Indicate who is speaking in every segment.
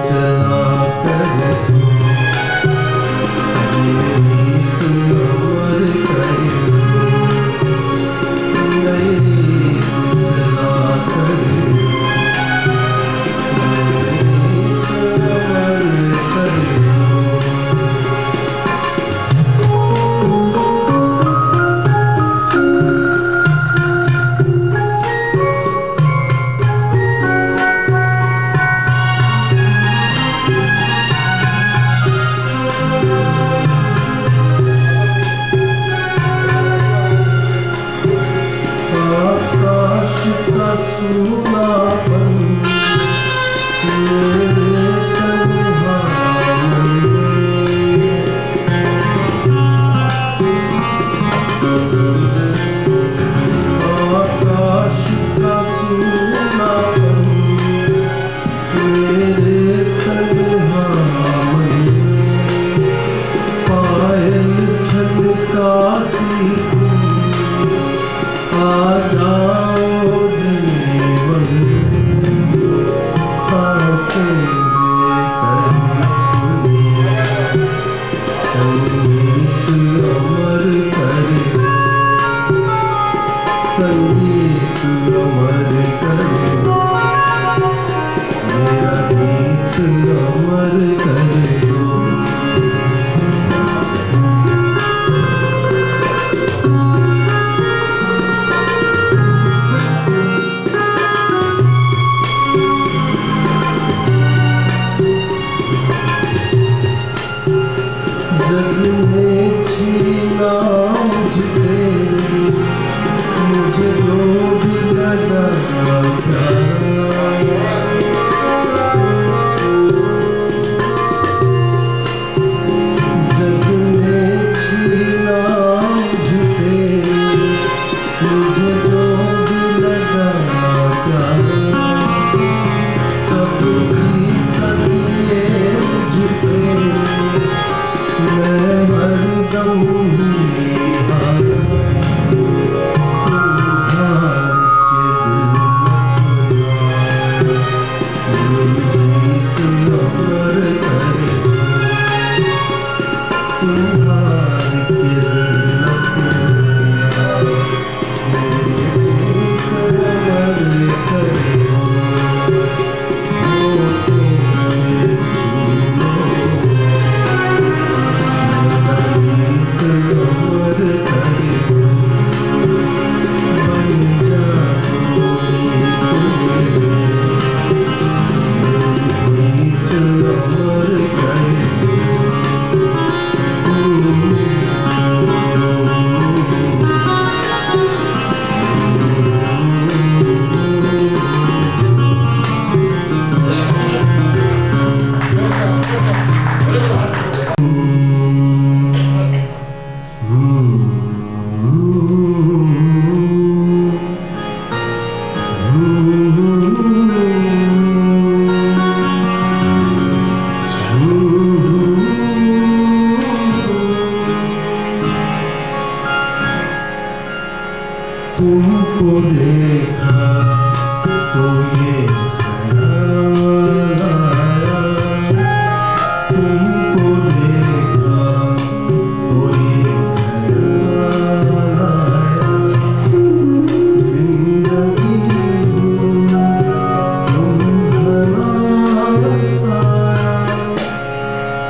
Speaker 1: चला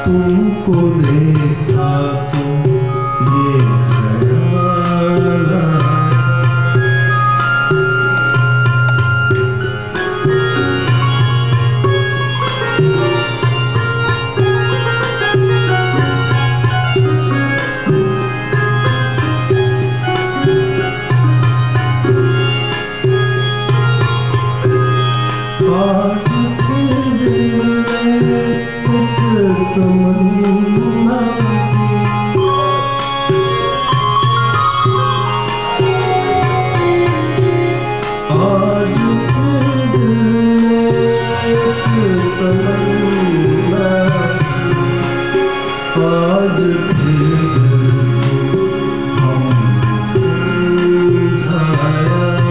Speaker 1: तुमको देखा तो ये ख्याल आया। आज तमन्ना आज तमन्ना आज हमने समझाया आज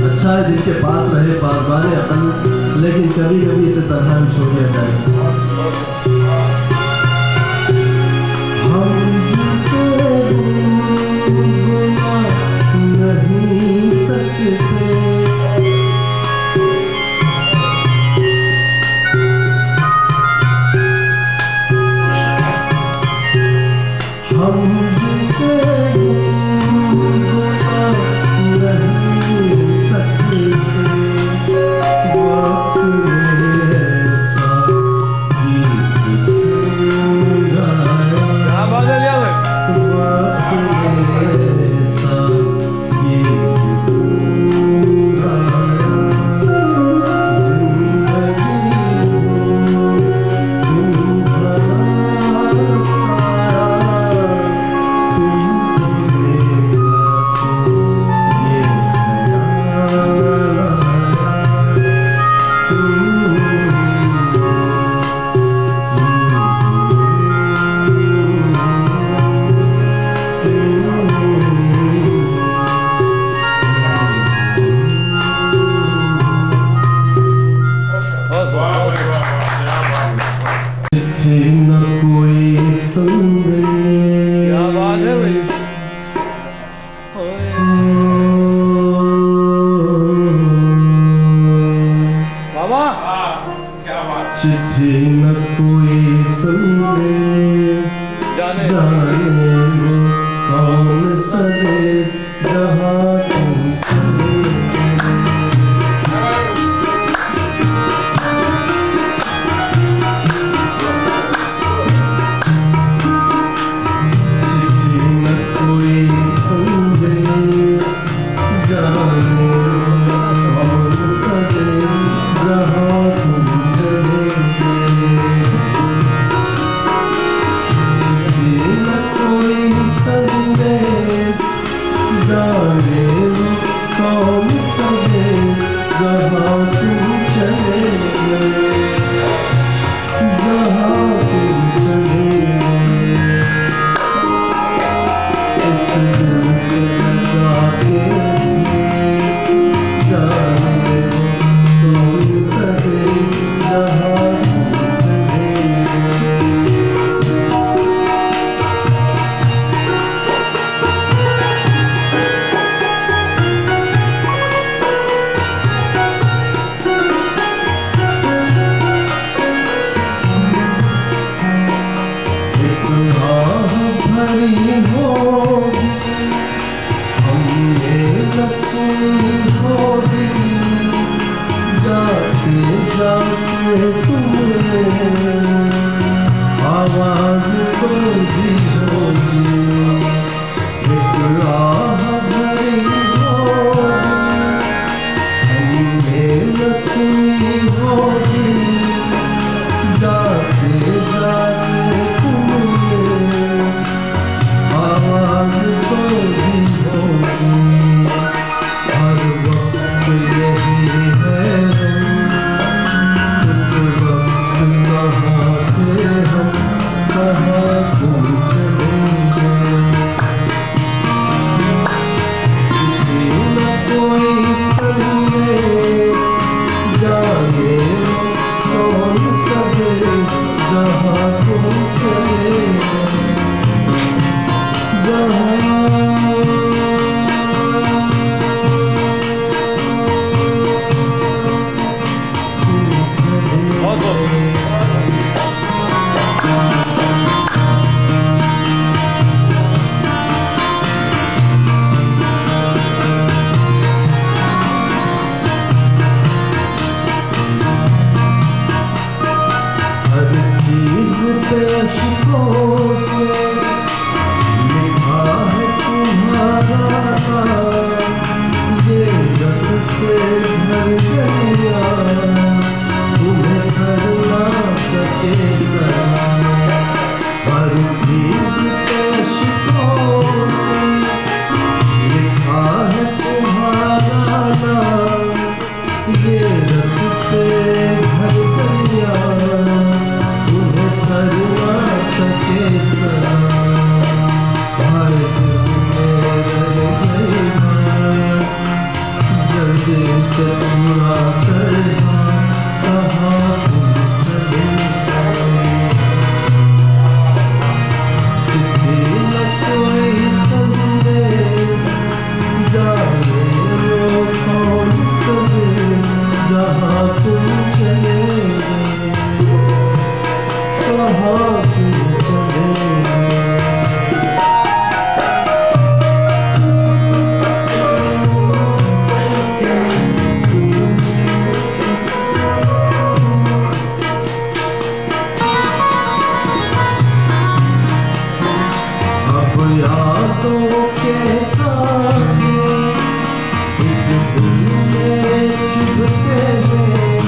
Speaker 1: अच्छा है दिल के पास रहे पासबाने अकल, लेकिन कभी कभी इसे तरह छोड़ दिया जाए। हम जिसे भूलना नहीं सकते, हम जिसे चिट्ठी न कोई संदेश जाने वो कौन संदेश जहाँ तुम चले। चिट्ठी न कोई संदेश जाने वो कौन संदेश जहाँ तुम चले। करिया तुम्हें कर ना सके सना हर चीज पे शिकों से लिखा है तुम्हारा नाम ये रस्ते भर करिया तुम्हें कर ना सके सना हाय दिल में रह गई बात जल्दी से पूरा करना कहाँ तुम चले गए चिट्ठी न कोई संदेश जाने वो कौन संदेश जहाँ तुम चले गए कहाँ तुम चले गए अब यादों के तागे इस दिल में चुभते हैं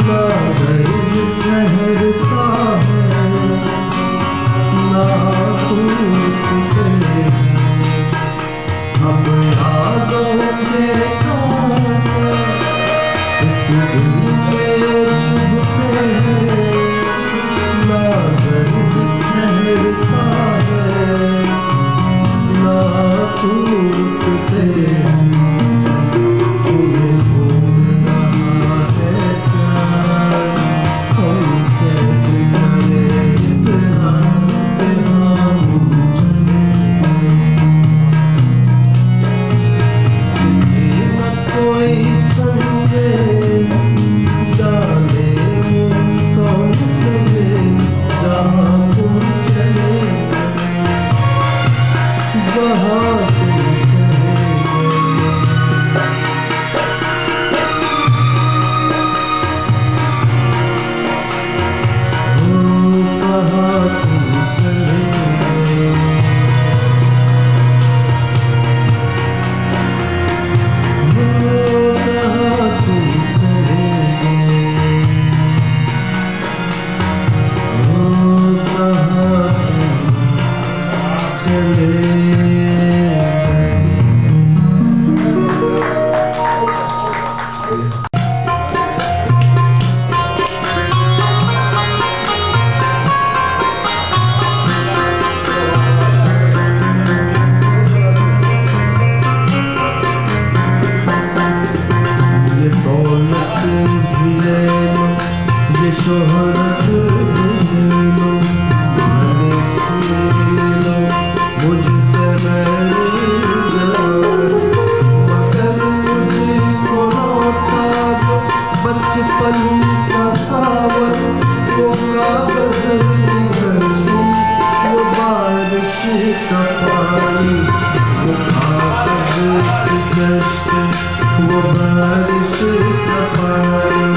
Speaker 1: ना दर्द ठहरता है ना सुनते हैं अब यादों के तागे इस दिल में चुभते हैं ना दर्द ठहरता है ना सुनते तुम्हें भूल रहा है प्यार हम कैसे करें इतरार के हम चले चिट्ठी न कोई संदेश जाने वो कौन संदेश जहाँ तुम चले जहाँ तुम चले कहाँ तुम चले कहाँ तुम चले कहाँ तुम चले ये दौलत भी ले लो ये शोहरत भी ले लो भले छीन लो मुझसे मेरी जान मगर मुझको लौटा दो बचपन का सावन वो कागज की गर्मी वो बारिश का पानी वो कागज की कश्त वो बारिश का पानी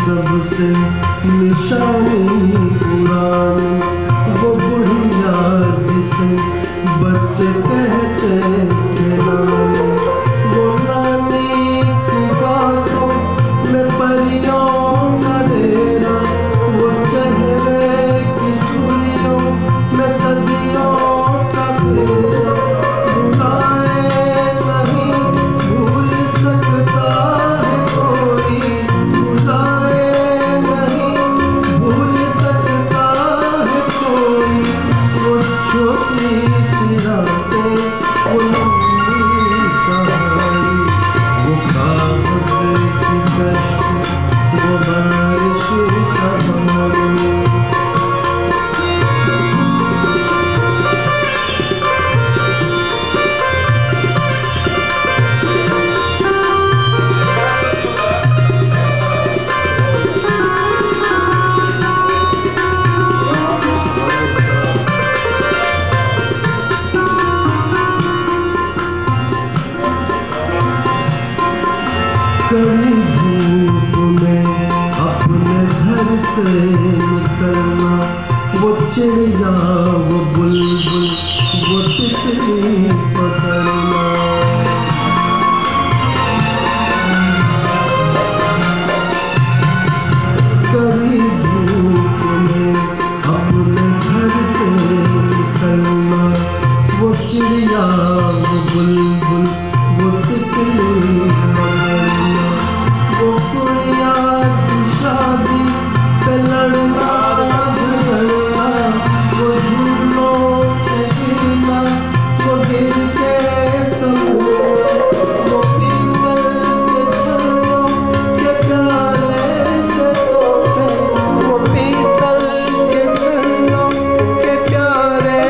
Speaker 1: सबसे निशानी पुरानी वो बुढ़िया जिसे बच्चे कहते थे नानी वो नानी की बातों में परियों का डेरा वो चेहरे की झुर्रियों में सदियों का फेरा भुलाए नहीं भूल सकता है कोई भुलाए नहीं भूल सकता कड़ी धूप में अपने घर से निकलना, वो चिड़िया वो बुलबुल वो तितली पकड़ना। कड़ी धूप में अपने घर से निकलना, वो चिड़िया वो बुलबुल वो तितली पकड़ना। वो कुड़िया की शादी पे लड़ना झगड़ना, वो झूलों से गिरना, वो गिर के संभलना। वो पीतल के छल्लों के प्यारे से तोहफे, वो पीतल के छल्लों के प्यारे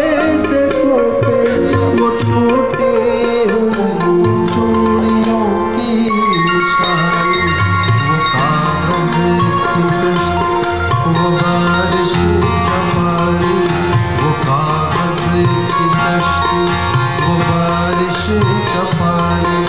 Speaker 1: से तोहफे। वो टूटे हुए चूड़ियों की निशानी, वो कागज की कश्ती वो बारिश का पानी। वो कागज की कश्ती वो बारिश का पानी।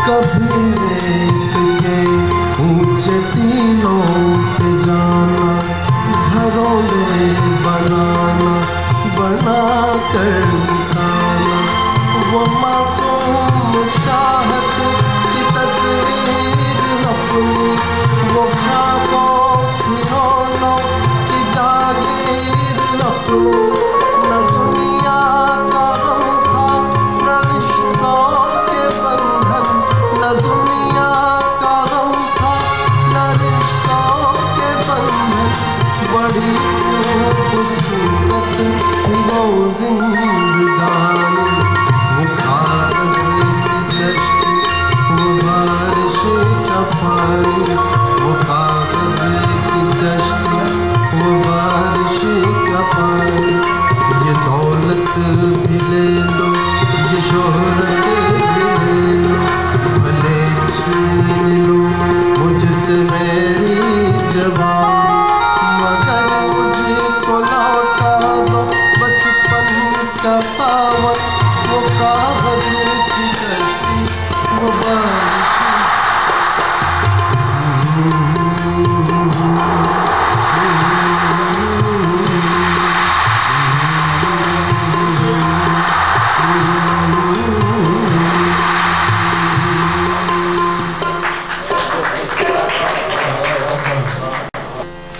Speaker 1: कभी रेत के ऊंचे टीलों पे जाना, घरों बनाना बना कर निकालना। वो मासूम चाहत की तस्वीर अपनी, वो ख्वाबों खिलौनों की जागीर अपनी। न दुनिया का गम था न रिश्तों के बंधन, न दुनिया का गम था न रिश्तों के बंधन। बड़ी खूबसूरत थी वो जिंदगानी, वो कागज की कश्ती वो बारिश का पानी। वो कागज की कश्ती वो बारिश का पानी। ये दौलत भी ले लो ये शोहरत भी ले लो, भले छीन लो मुझसे मेरी जवानी, मगर मुझको लौटा दो बचपन का सावन। वो कागज की कश्ती वो बारिश।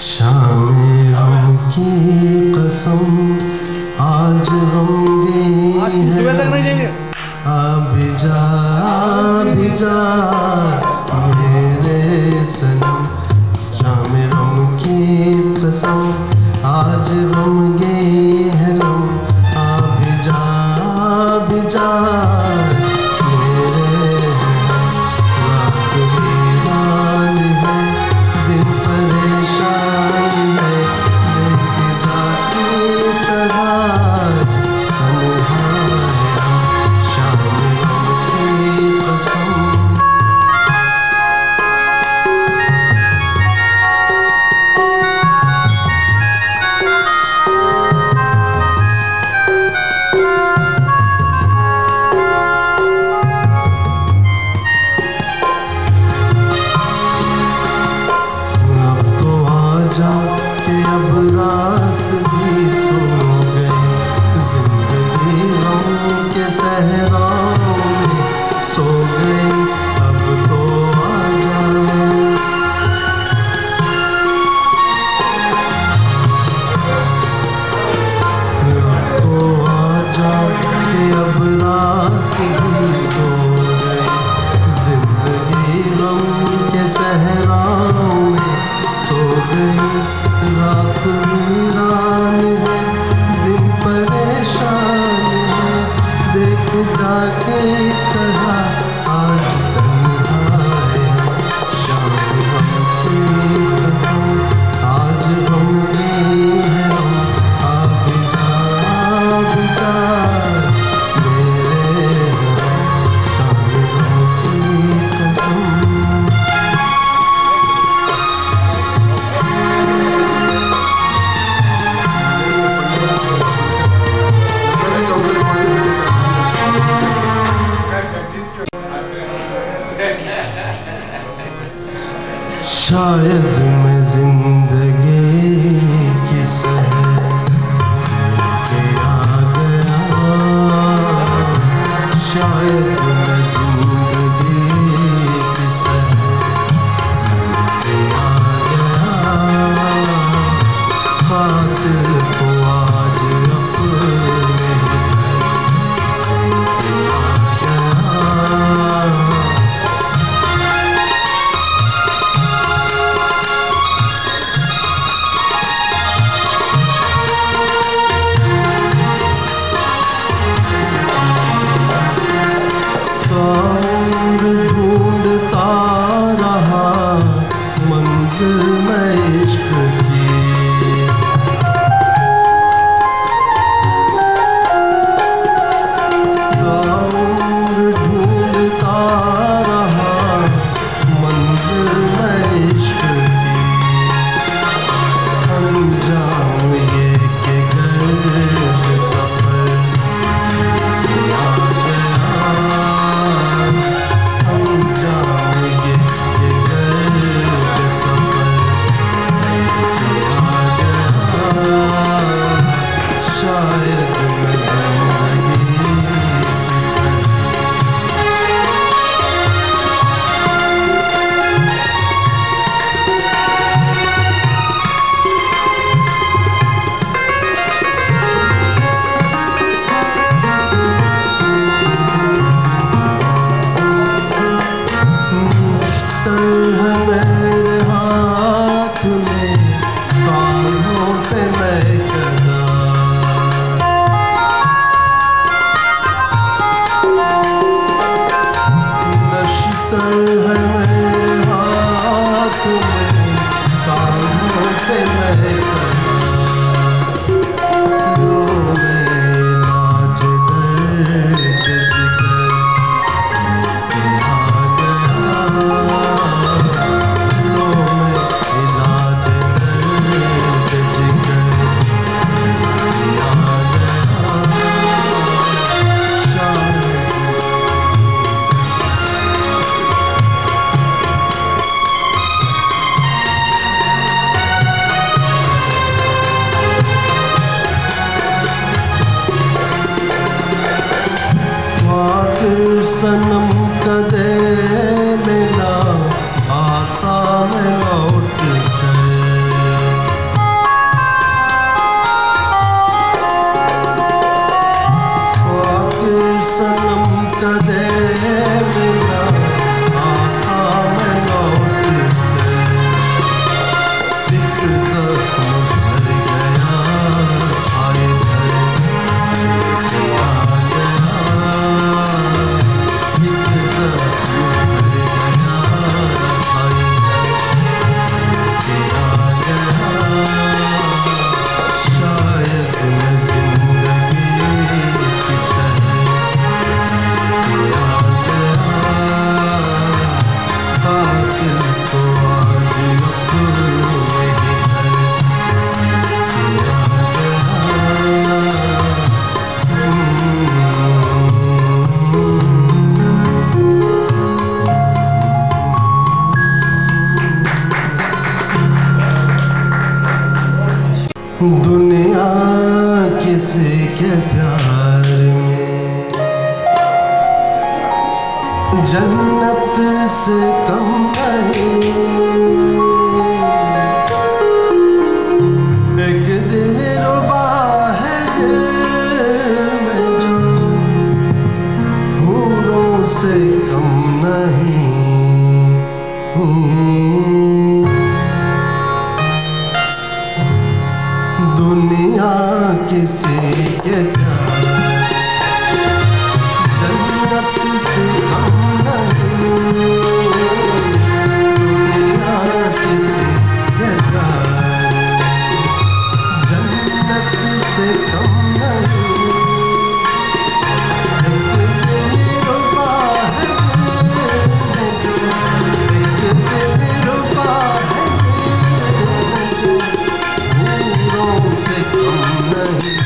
Speaker 1: शाम की कसम आज हम गए हैं, अभी जा मेरे सनम। शाम की कसम आज हम गए हैं हम, अभी जा मेरे रात वीरान है, दिन परेशान है। देख जा किस तरह तन्हा है हम, शाम की कसम। के अब रात भी सो गई, जिंदगी गम के सहराओं में सो गई। अब तो आजा के अब रात भी सो गई, जिंदगी गम के सहराओं में सो गई। रात वीरान है, दिन परेशान है, देख जाके इस तरह आज तक
Speaker 2: शायद मैं जिंदगी की सहर के आ गया, शायद मैं जिंदगी की सहर के आ गया, कातिल को आज अपने सनम कदे मिला आता मैं लौट कर, फाकिर सनम कदे मिला आता मैं लौट कर, एक जख्म भर गया आए घर दुनिया किसी के प्यार में जन्नत से कम नहीं, एक दिल रुबा है दिल में जो हूरों से कम नहीं। दुनिया किसी के प्यार जन्नत से कम नहीं, दुनिया किसी के प्यार जन्नत से कम नहीं, एक दिल रुबा है दिल में जो, एक दिल रुबा है दिल में जो हूरों से कम नहीं।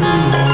Speaker 2: दिल